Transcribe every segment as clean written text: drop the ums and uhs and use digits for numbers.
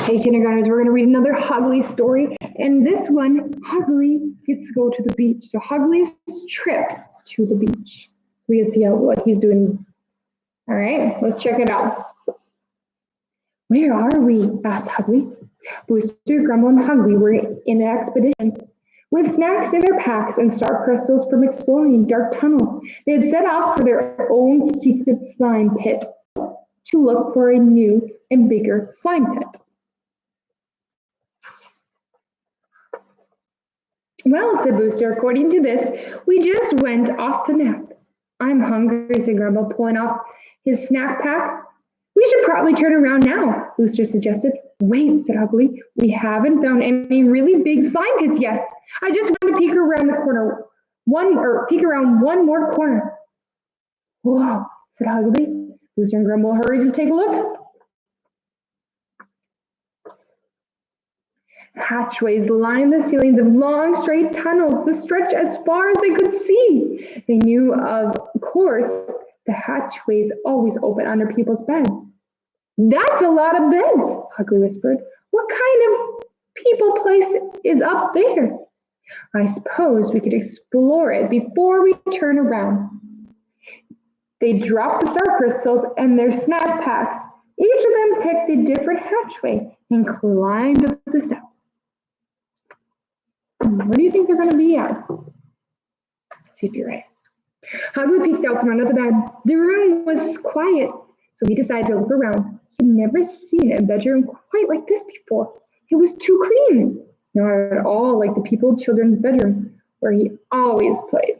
Hey, kindergartners, we're going to read another Hugly story. And this one, Hugly gets to go to the beach. So Hugly's trip to the beach. We can see what he's doing. All right, let's check it out. Where are we? Asked Hugly. Booster, Grumble, and Hugly were in an expedition. With snacks in their packs and star crystals from exploring dark tunnels, they had set off for their own secret slime pit to look for a new and bigger slime pit. Well, said Booster, according to this, we just went off the map. I'm hungry, said Grumble, pulling off his snack pack. We should probably turn around now, Booster suggested. Wait, said Hugly, we haven't found any really big slime pits yet. I just want to peek around the corner, peek around one more corner. Whoa, said Hugly. Booster and Grumble hurried to take a look. Hatchways lined the ceilings of long, straight tunnels that stretched as far as they could see. They knew, of course, the hatchways always open under people's beds. That's a lot of beds, Hugly whispered. What kind of people place is up there? I suppose we could explore it before we turn around. They dropped the star crystals and their snack packs. Each of them picked a different hatchway and climbed up the steps. Where do you think they're going to be at? See if you're right. Hugly peeked out from under the bed. The room was quiet, so he decided to look around. He'd never seen a bedroom quite like this before. It was too clean, not at all like the children's bedroom where he always played.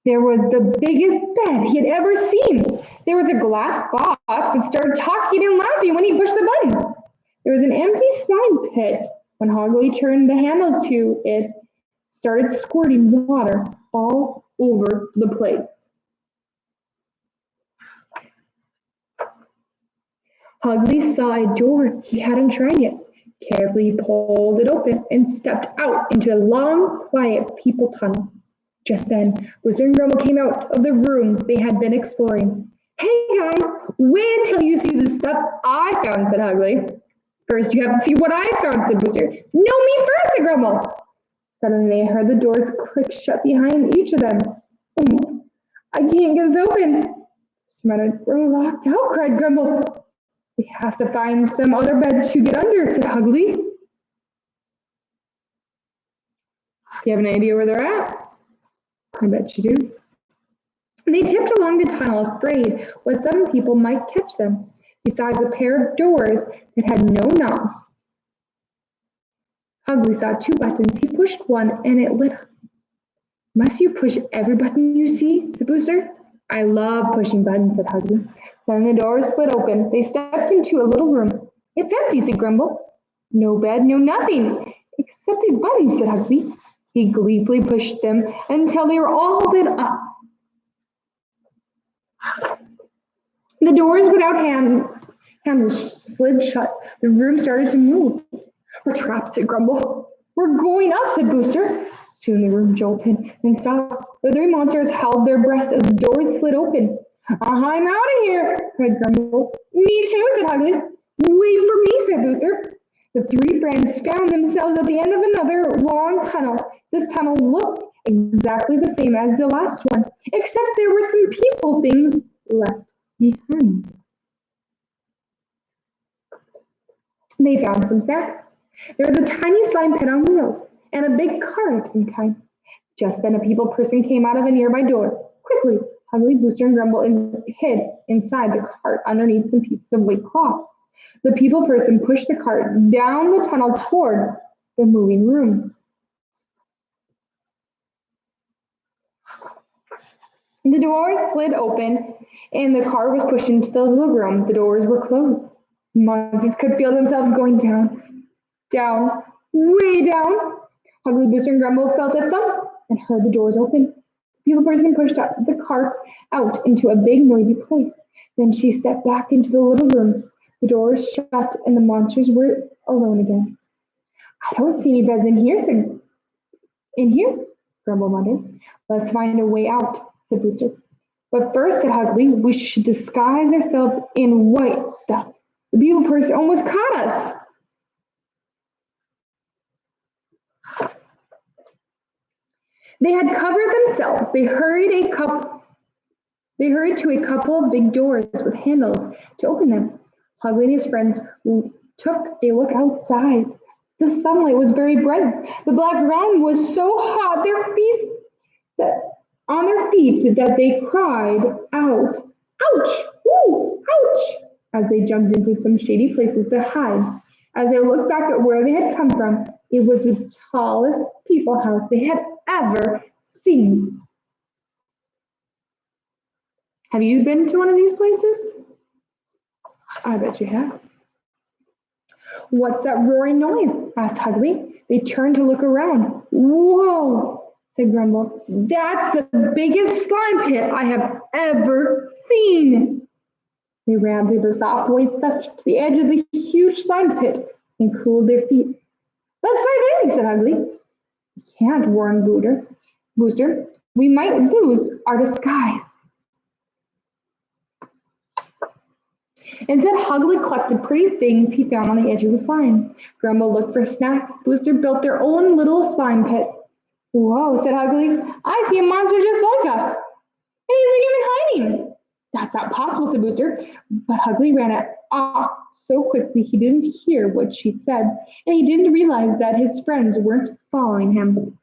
There was the biggest bed he had ever seen. There was a glass box that started talking and laughing when he pushed the button. There was an empty slime pit. When Hugly turned the handle to it, started squirting water all over the place. Hugly saw a door he hadn't tried yet. Carefully pulled it open and stepped out into a long, quiet people tunnel. Just then, Booster and Grumble came out of the room they had been exploring. Hey guys, wait until you see the stuff I found, said Hugly. First, you have to see what I found, said Booster. No, me first, said Grumble. Suddenly, they heard the doors click shut behind each of them. I can't get this open. We're locked out, cried Grumble. We have to find some other bed to get under, said Hugly. Do you have an idea where they're at? I bet you do. They tipped along the tunnel, afraid what some people might catch them. Besides a pair of doors that had no knobs. Hugly saw two buttons. He pushed one and it lit up. Must you push every button you see? Said Booster. I love pushing buttons, said Hugly. Suddenly the doors slid open. They stepped into a little room. It's empty, said Grumble. No bed, no nothing. Except these buttons, said Hugly. He gleefully pushed them until they were all lit up. The doors without handles slid shut. The room started to move. We're trapped, said Grumble. We're going up, said Booster. Soon the room jolted and stopped. The three monsters held their breaths as the doors slid open. I'm out of here, cried Grumble. Me too, said Hugly. Wait for me, said Booster. The three friends found themselves at the end of another long tunnel. This tunnel looked exactly the same as the last one, except there were some people things left behind. They found some snacks. There was a tiny slime pit on wheels and a big cart of some kind. Just then a people person came out of a nearby door. Quickly, Hugly, Booster, and Grumble hid inside the cart underneath some pieces of white cloth. The people person pushed the cart down the tunnel toward the moving room. The doors slid open and the car was pushed into the little room. The doors were closed. Monsters could feel themselves going down, down, way down. Hugly, Booster, and Grumble felt a thump and heard the doors open. The people person pushed the cart out into a big noisy place. Then she stepped back into the little room. The doors shut and the monsters were alone again. I don't see any beds in here, Grumble muttered. Let's find a way out, said Booster. But first, said Hugly, we should disguise ourselves in white stuff. The people person almost caught us. They had covered themselves. They hurried to a couple of big doors with handles to open them. Hugly and his friends took a look outside. The sunlight was very bright. The black ground was so hot on their feet that they cried out, "Ouch! Woo! Ouch!" as they jumped into some shady places to hide. As they looked back at where they had come from, it was the tallest people house they had ever seen. Have you been to one of these places? I bet you have. "What's that roaring noise?" asked Hugly. They turned to look around. "Whoa," said Grumble. "That's the biggest slime pit I have ever seen." They ran through the soft white stuff to the edge of the huge slime pit and cooled their feet. "Let's dive in," said Hugly. "We can't," warned Booster. "We might lose our disguise." Instead, Hugly collected pretty things he found on the edge of the slime. Grumble looked for snacks. Booster built their own little slime pit. "Whoa," said Hugly. "I see a monster just like us. And he isn't even hiding." "That's not possible," said Booster. But Hugly ran off so quickly he didn't hear what she'd said, and he didn't realize that his friends weren't following him.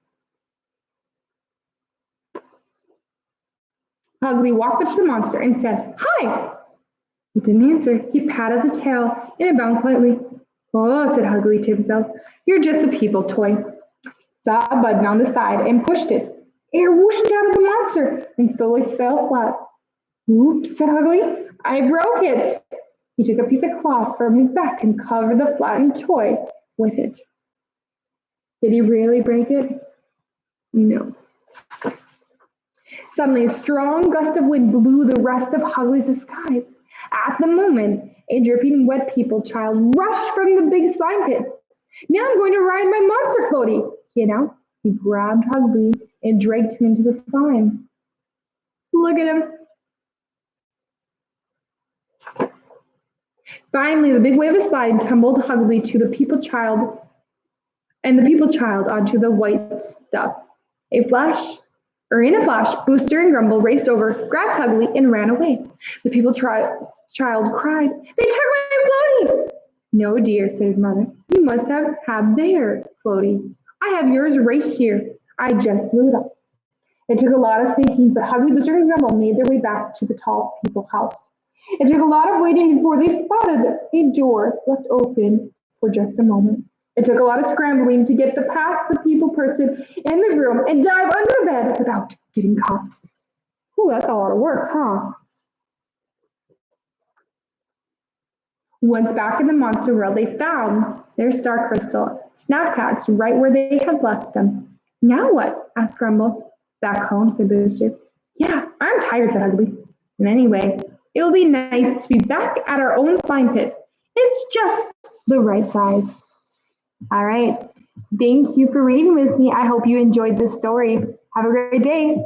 Hugly walked up to the monster and said, "Hi." It didn't answer. He patted the tail, and it bounced lightly. "Oh," said Hugly to himself, "you're just a people toy." Saw a button on the side and pushed it. Air whooshed out of the monster and slowly fell flat. "Oops," said Hugly, "I broke it." He took a piece of cloth from his back and covered the flattened toy with it. Did he really break it? No. Suddenly, a strong gust of wind blew the rest of Hugly's disguise. At the moment, a dripping wet people child rushed from the big slime pit. "Now I'm going to ride my monster floaty," he announced. He grabbed Hugly and dragged him into the slime. Look at him. Finally, the big wave of slide tumbled Hugly to the people child and the people child onto the white stuff. In a flash, Booster and Grumble raced over, grabbed Hugly, and ran away. The people child cried, "They took my floaty!" "No, dear," said his mother. "You must have had their floaty. I have yours right here. I just blew it up." It took a lot of sneaking, but Hugly, Booster, and Grumble made their way back to the tall people house. It took a lot of waiting before they spotted a door left open for just a moment. It took a lot of scrambling to get past the people person in the room and dive under the bed without getting caught. Ooh, that's a lot of work, huh? Once back in the monster world, they found their star crystal snack packs right where they had left them. "Now what?" asked Grumble. "Back home," said Booster. "Yeah, I'm tired," said Hugly. "And anyway, it will be nice to be back at our own slime pit. It's just the right size." All right. Thank you for reading with me. I hope you enjoyed this story. Have a great day.